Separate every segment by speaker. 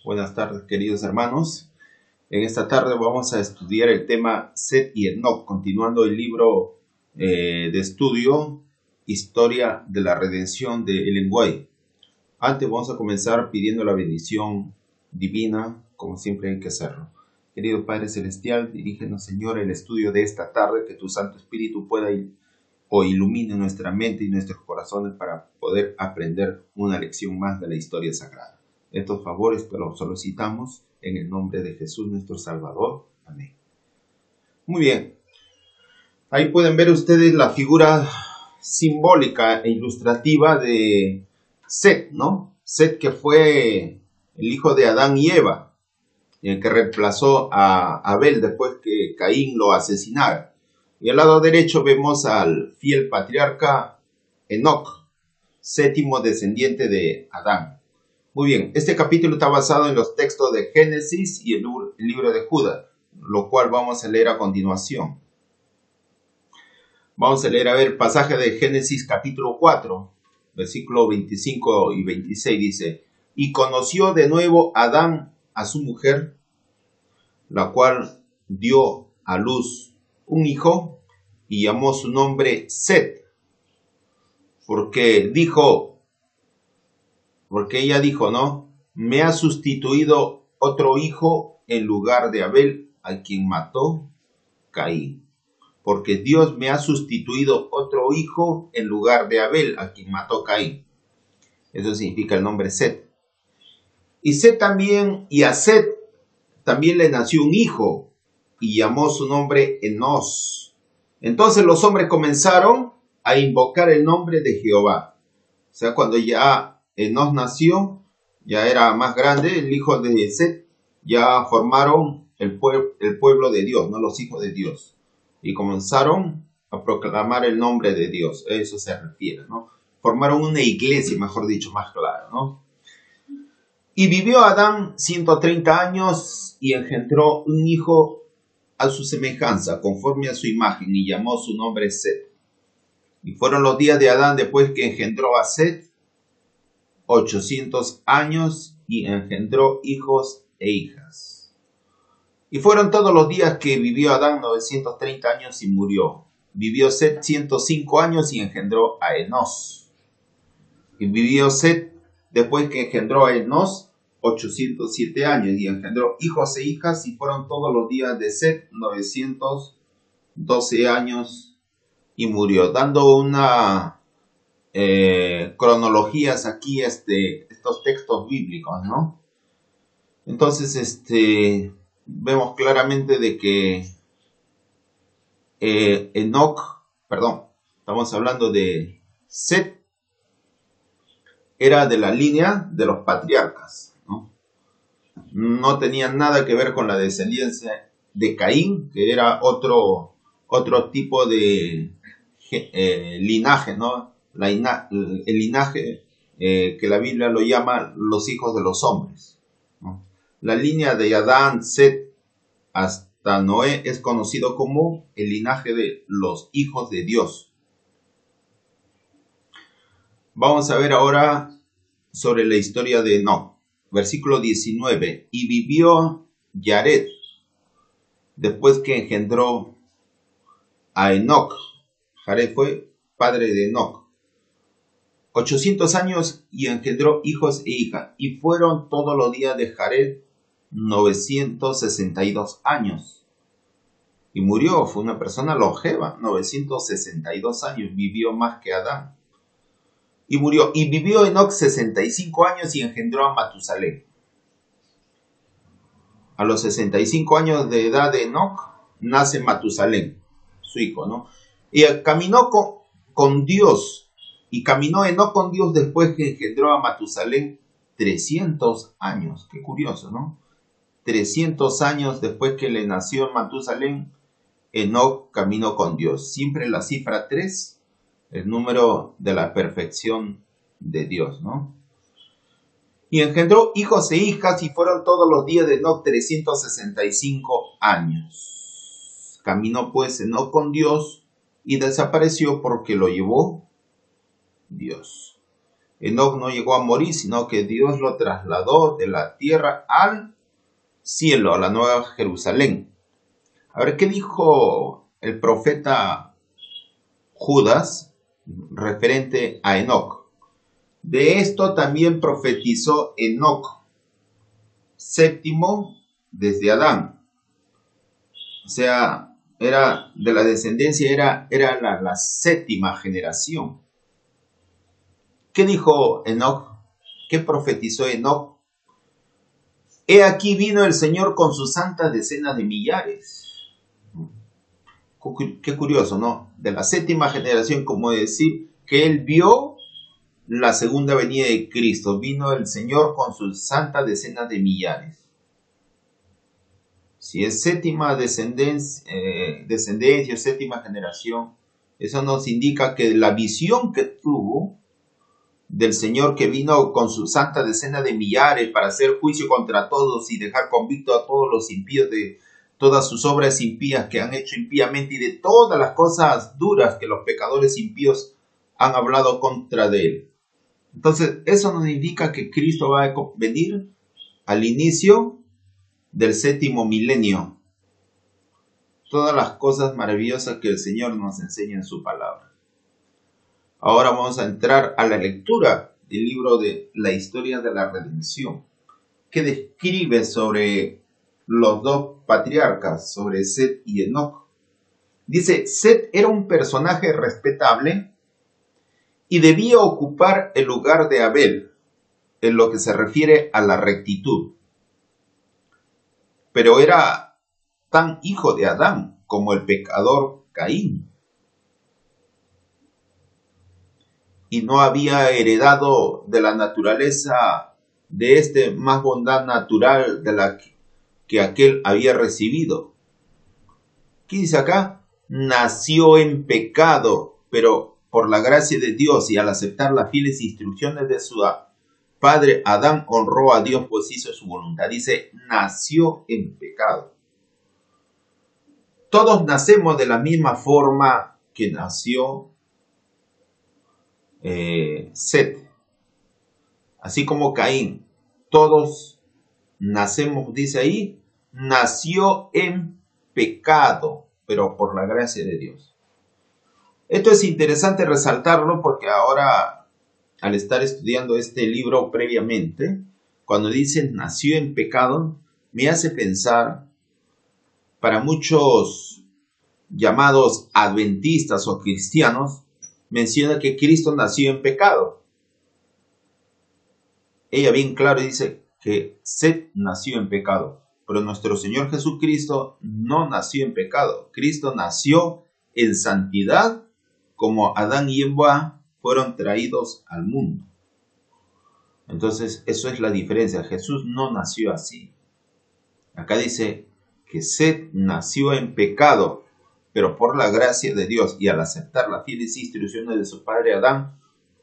Speaker 1: Buenas tardes, queridos hermanos. En esta tarde vamos a estudiar el tema Set y Enoc, continuando el libro de estudio Historia de la Redención de Ellen White. Antes vamos a comenzar pidiendo la bendición divina, como siempre hay que hacerlo. Querido Padre Celestial, dirígenos, Señor, el estudio de esta tarde, que tu Santo Espíritu pueda ilumine nuestra mente y nuestros corazones para poder aprender una lección más de la historia sagrada. Estos favores te los solicitamos en el nombre de Jesús nuestro Salvador. Amén. Muy bien. Ahí pueden ver ustedes la figura simbólica e ilustrativa de Set, ¿no? Set, que fue el hijo de Adán y Eva, el que reemplazó a Abel después que Caín lo asesinara. Y al lado derecho vemos al fiel patriarca Enoc, séptimo descendiente de Adán. Muy bien, este capítulo está basado en los textos de Génesis y el libro de Judá, lo cual vamos a leer a continuación. Vamos a leer, pasaje de Génesis capítulo 4, versículos 25 y 26, dice: Y conoció de nuevo Adán a su mujer, la cual dio a luz un hijo, y llamó su nombre Set, porque ella dijo, ¿no? Me ha sustituido otro hijo en lugar de Abel, a quien mató Caín. Porque Dios me ha sustituido otro hijo en lugar de Abel, a quien mató Caín. Eso significa el nombre Set. Y a Set también le nació un hijo, y llamó su nombre Enos. Entonces los hombres comenzaron a invocar el nombre de Jehová. O sea, cuando ya Enos nació, ya era más grande, el hijo de Set, ya formaron el pueblo de Dios, no los hijos de Dios. Y comenzaron a proclamar el nombre de Dios, a eso se refiere, ¿no? Formaron una iglesia, mejor dicho, más claro, ¿no? Y vivió Adán 130 años y engendró un hijo a su semejanza, conforme a su imagen, y llamó su nombre Set. Y fueron los días de Adán después que engendró a Set, 800 años, y engendró hijos e hijas. Y fueron todos los días que vivió Adán 930 años y murió. Vivió Set 105 años y engendró a Enos. Y vivió Set después que engendró a Enos 807 años y engendró hijos e hijas, y fueron todos los días de Set 912 años y murió. Dando una cronologías aquí, estos textos bíblicos, ¿no? Entonces, vemos claramente de que estamos hablando de Set, era de la línea de los patriarcas, ¿no? No tenían nada que ver con la descendencia de Caín, que era otro tipo de linaje, ¿no? El linaje que la Biblia lo llama los hijos de los hombres, ¿no? La línea de Adán, Set, hasta Noé es conocido como el linaje de los hijos de Dios. Vamos a ver ahora sobre la historia de Enoc. Versículo 19. Y vivió Yared después que engendró a Enoc. Jared fue padre de Enoc. 800 años y engendró hijos e hijas. Y fueron todos los días de Jared 962 años. Y murió, fue una persona longeva, 962 años, vivió más que Adán. Y murió, y vivió Enoc 65 años y engendró a Matusalén. A los 65 años de edad de Enoc, nace Matusalén, su hijo, ¿no? Y caminó con Dios, y caminó Enoc con Dios después que engendró a Matusalén 300 años. Qué curioso, ¿no? 300 años después que le nació Matusalén, Enoc caminó con Dios. Siempre la cifra 3, el número de la perfección de Dios, ¿no? Y engendró hijos e hijas, y fueron todos los días de Enoc 365 años. Caminó pues Enoc con Dios y desapareció porque lo llevó Dios. Enoc no llegó a morir, sino que Dios lo trasladó de la tierra al cielo, a la nueva Jerusalén. A ver, ¿qué dijo el profeta Judas referente a Enoc? De esto también profetizó Enoc, séptimo desde Adán. O sea, era de la descendencia, era la séptima generación. ¿Qué dijo Enoc? ¿Qué profetizó Enoc? He aquí vino el Señor con sus santas decenas de millares. Qué curioso, ¿no? De la séptima generación, como decir que él vio la segunda venida de Cristo. Vino el Señor con sus santas decenas de millares. Si es séptima descendencia, séptima generación, eso nos indica que la visión que tuvo del Señor, que vino con su santa decena de millares para hacer juicio contra todos y dejar convicto a todos los impíos de todas sus obras impías que han hecho impíamente y de todas las cosas duras que los pecadores impíos han hablado contra de él. Entonces, eso nos indica que Cristo va a venir al inicio del séptimo milenio. Todas las cosas maravillosas que el Señor nos enseña en su palabra. Ahora vamos a entrar a la lectura del libro de la historia de la redención, que describe sobre los dos patriarcas, sobre Set y Enoc. Dice, Set era un personaje respetable y debía ocupar el lugar de Abel, en lo que se refiere a la rectitud. Pero era tan hijo de Adán como el pecador Caín. Y no había heredado de la naturaleza de este más bondad natural de la que aquel había recibido. ¿Qué dice acá? Nació en pecado, pero por la gracia de Dios y al aceptar las fieles instrucciones de su padre Adán honró a Dios, pues hizo su voluntad. Dice, nació en pecado. Todos nacemos de la misma forma que nació Set, así como Caín. Todos nacemos, dice ahí, nació en pecado, pero por la gracia de Dios. Esto es interesante resaltarlo porque ahora, al estar estudiando este libro previamente, cuando dice nació en pecado, me hace pensar, para muchos llamados adventistas o cristianos, menciona que Cristo nació en pecado. Ella bien claro dice que Set nació en pecado, pero nuestro Señor Jesucristo no nació en pecado. Cristo nació en santidad, como Adán y Eva fueron traídos al mundo. Entonces, eso es la diferencia. Jesús no nació así. Acá dice que Set nació en pecado, pero por la gracia de Dios y al aceptar las fieles instrucciones de su padre Adán,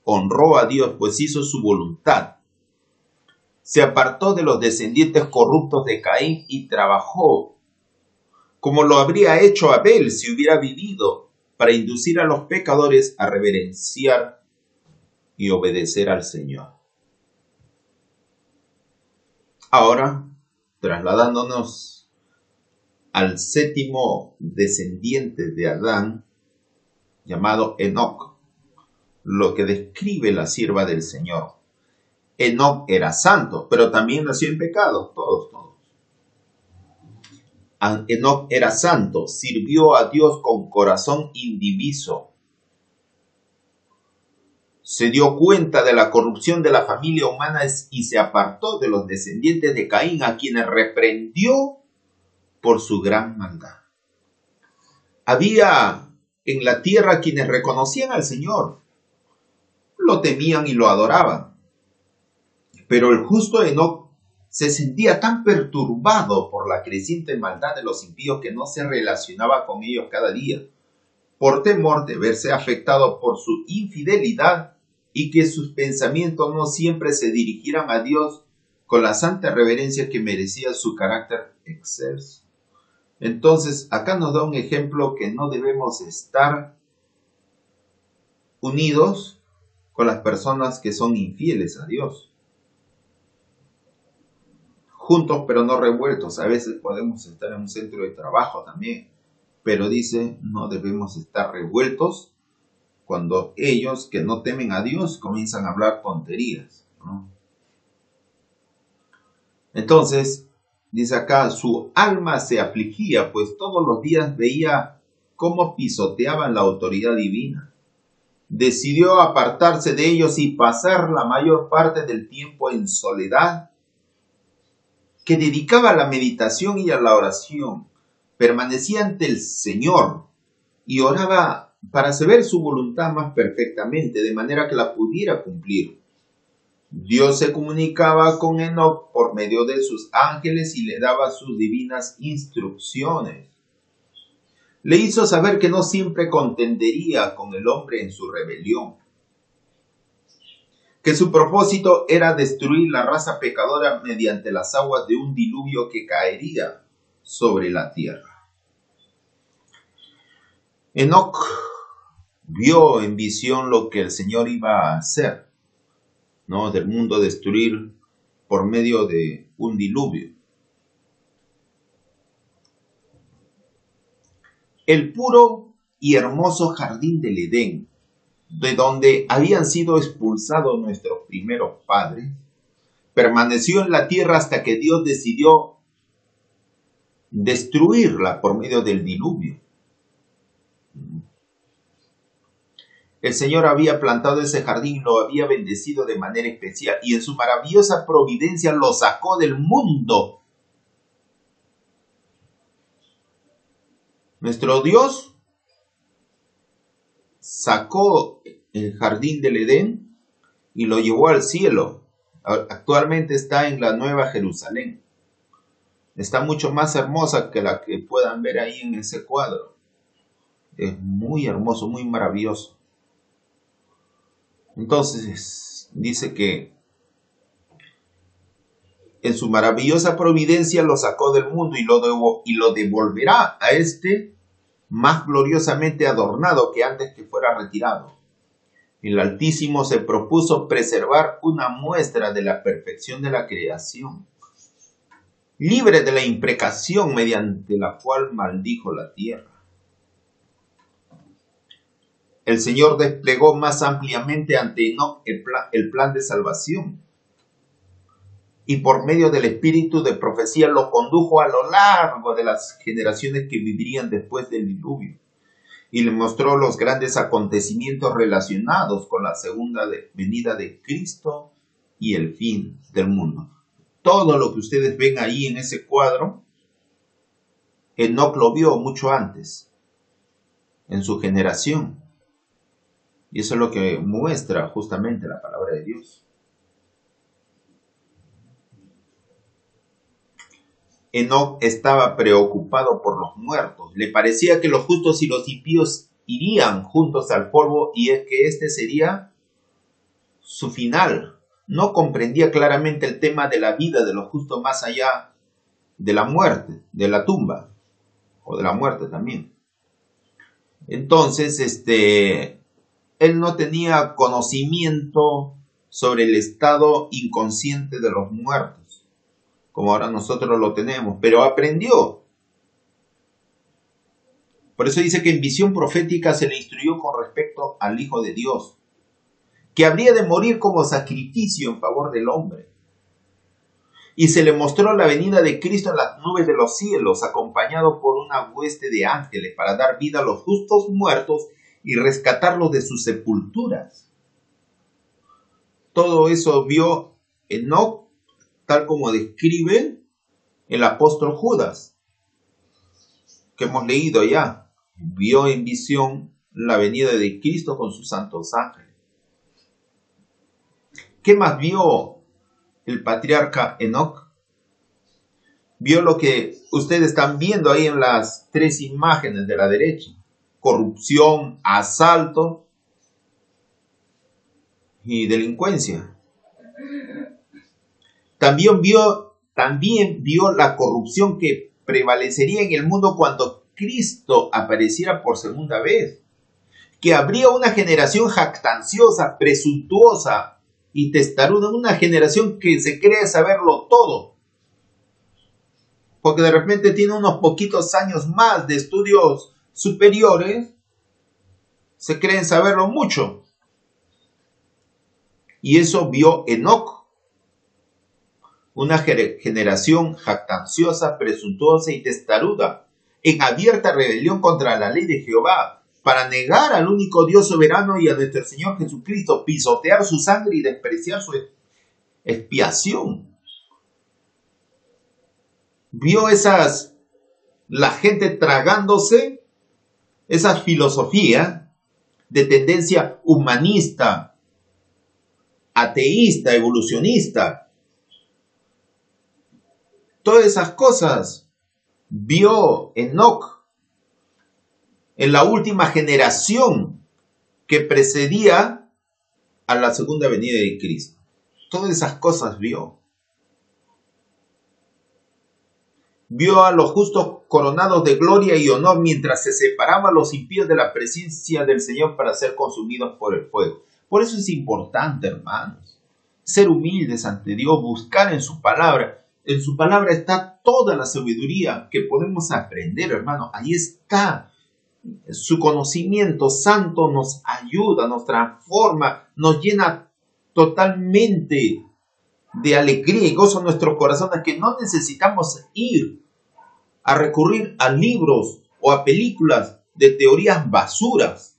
Speaker 1: honró a Dios, pues hizo su voluntad. Se apartó de los descendientes corruptos de Caín y trabajó, como lo habría hecho Abel si hubiera vivido, para inducir a los pecadores a reverenciar y obedecer al Señor. Ahora, trasladándonos al séptimo descendiente de Adán, llamado Enoc, lo que describe la sierva del Señor. Enoc era santo, pero también nació en pecado, todos. Enoc era santo, sirvió a Dios con corazón indiviso. Se dio cuenta de la corrupción de la familia humana y se apartó de los descendientes de Caín, a quienes reprendió por su gran maldad. Había en la tierra quienes reconocían al Señor, lo temían y lo adoraban. Pero el justo Enoc se sentía tan perturbado por la creciente maldad de los impíos que no se relacionaba con ellos cada día, por temor de verse afectado por su infidelidad y que sus pensamientos no siempre se dirigieran a Dios con la santa reverencia que merecía su carácter excelso. Entonces, acá nos da un ejemplo que no debemos estar unidos con las personas que son infieles a Dios. Juntos pero no revueltos. A veces podemos estar en un centro de trabajo también, pero dice, no debemos estar revueltos cuando ellos que no temen a Dios comienzan a hablar tonterías, ¿no? Entonces, dice acá, su alma se afligía, pues todos los días veía cómo pisoteaban la autoridad divina. Decidió apartarse de ellos y pasar la mayor parte del tiempo en soledad, que dedicaba a la meditación y a la oración. Permanecía ante el Señor y oraba para saber su voluntad más perfectamente, de manera que la pudiera cumplir. Dios se comunicaba con Enoc por medio de sus ángeles y le daba sus divinas instrucciones. Le hizo saber que no siempre contendería con el hombre en su rebelión, que su propósito era destruir la raza pecadora mediante las aguas de un diluvio que caería sobre la tierra. Enoc vio en visión lo que el Señor iba a hacer, ¿no? Del mundo destruir por medio de un diluvio. El puro y hermoso jardín del Edén, de donde habían sido expulsados nuestros primeros padres, permaneció en la tierra hasta que Dios decidió destruirla por medio del diluvio. El Señor había plantado ese jardín y lo había bendecido de manera especial, y en su maravillosa providencia lo sacó del mundo. Nuestro Dios sacó el jardín del Edén y lo llevó al cielo. Actualmente está en la Nueva Jerusalén. Está mucho más hermosa que la que puedan ver ahí en ese cuadro. Es muy hermoso, muy maravilloso. Entonces, dice que en su maravillosa providencia lo sacó del mundo y lo devolverá a este más gloriosamente adornado que antes que fuera retirado. El Altísimo se propuso preservar una muestra de la perfección de la creación, libre de la imprecación mediante la cual maldijo la tierra. El Señor desplegó más ampliamente ante Enoc el plan de salvación, y por medio del espíritu de profecía lo condujo a lo largo de las generaciones que vivirían después del diluvio, y le mostró los grandes acontecimientos relacionados con la segunda venida de Cristo y el fin del mundo. Todo lo que ustedes ven ahí en ese cuadro, Enoc lo vio mucho antes, en su generación. Y eso es lo que muestra justamente la palabra de Dios. Enoc estaba preocupado por los muertos. Le parecía que los justos y los impíos irían juntos al polvo y es que este sería su final. No comprendía claramente el tema de la vida de los justos más allá de la muerte, de la tumba, o de la muerte también. Entonces, él no tenía conocimiento sobre el estado inconsciente de los muertos, como ahora nosotros lo tenemos, pero aprendió. Por eso dice que en visión profética se le instruyó con respecto al Hijo de Dios, que habría de morir como sacrificio en favor del hombre. Y se le mostró la venida de Cristo en las nubes de los cielos, acompañado por una hueste de ángeles, para dar vida a los justos muertos y rescatarlos de sus sepulturas. Todo eso vio Enoc, tal como describe el apóstol Judas, que hemos leído ya. Vio en visión la venida de Cristo con sus santos ángeles. ¿Qué más vio el patriarca Enoc? Vio lo que ustedes están viendo ahí en las tres imágenes de la derecha: corrupción, asalto y delincuencia. También vio la corrupción que prevalecería en el mundo cuando Cristo apareciera por segunda vez. que habría una generación jactanciosa, presuntuosa y testaruda, una generación que se cree saberlo todo, porque de repente tiene unos poquitos años más de estudios superiores, se creen saberlo mucho. Y eso vio Enoc, una generación jactanciosa, presuntuosa y testaruda, en abierta rebelión contra la ley de Jehová, para negar al único Dios soberano y a nuestro Señor Jesucristo, pisotear su sangre y despreciar su expiación. Vio la gente tragándose esa filosofía de tendencia humanista, ateísta, evolucionista. Todas esas cosas vio Enoc en la última generación que precedía a la segunda venida de Cristo. Todas esas cosas vio. Vio a los justos coronados de gloria y honor mientras se separaban los impíos de la presencia del Señor para ser consumidos por el fuego. Por eso es importante, hermanos, ser humildes ante Dios, buscar en su palabra. En su palabra está toda la sabiduría que podemos aprender, hermano. Ahí está. Su conocimiento santo nos ayuda, nos transforma, nos llena totalmente de alegría y gozo en nuestros corazones, que no necesitamos ir a recurrir a libros o a películas de teorías basuras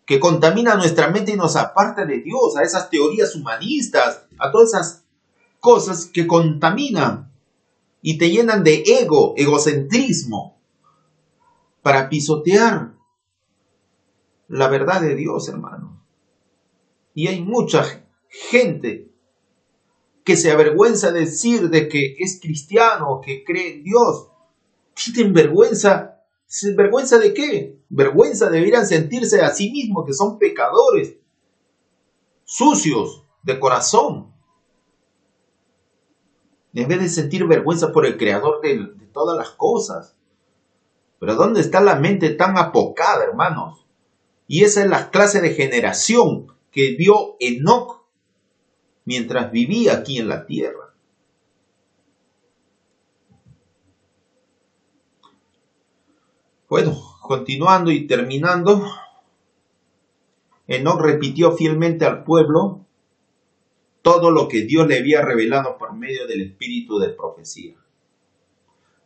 Speaker 1: que contaminan nuestra mente y nos aparta de Dios, a esas teorías humanistas, a todas esas cosas que contaminan y te llenan de egocentrismo, para pisotear la verdad de Dios, hermano. Y hay mucha gente que se avergüenza de decir de que es cristiano, que cree en Dios. ¿Tienen vergüenza? ¿Vergüenza de qué? Vergüenza deberían sentirse a sí mismos, que son pecadores, sucios de corazón, en vez de sentir vergüenza por el creador de todas las cosas. Pero ¿dónde está la mente tan apocada, hermanos? Y esa es la clase de generación que vio Enoc mientras vivía aquí en la tierra. Bueno, continuando y terminando, Enoc repitió fielmente al pueblo todo lo que Dios le había revelado por medio del espíritu de profecía.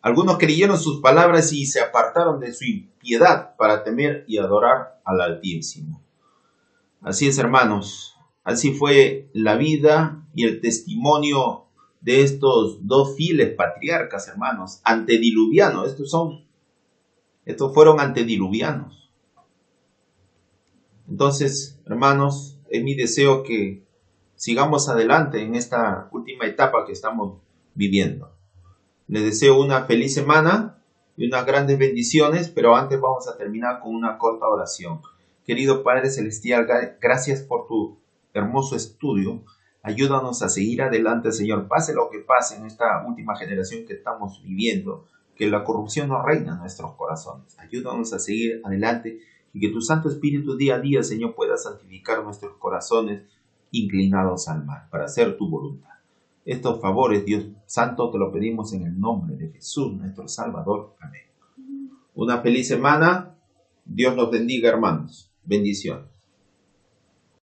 Speaker 1: Algunos creyeron sus palabras y se apartaron de su impiedad para temer y adorar al Altísimo. Así es, hermanos. Así fue la vida y el testimonio de estos dos fieles patriarcas, hermanos, antediluvianos. Estos fueron antediluvianos. Entonces, hermanos, es mi deseo que sigamos adelante en esta última etapa que estamos viviendo. Les deseo una feliz semana y unas grandes bendiciones, pero antes vamos a terminar con una corta oración. Querido Padre Celestial, gracias por tu hermoso estudio. Ayúdanos a seguir adelante, Señor. Pase lo que pase en esta última generación que estamos viviendo, que la corrupción no reina en nuestros corazones. Ayúdanos a seguir adelante y que tu Santo Espíritu día a día, Señor, pueda santificar nuestros corazones inclinados al mar para hacer tu voluntad. Estos favores, Dios Santo, te lo pedimos en el nombre de Jesús, nuestro Salvador. Amén. Una feliz semana. Dios los bendiga, hermanos. Bendiciones.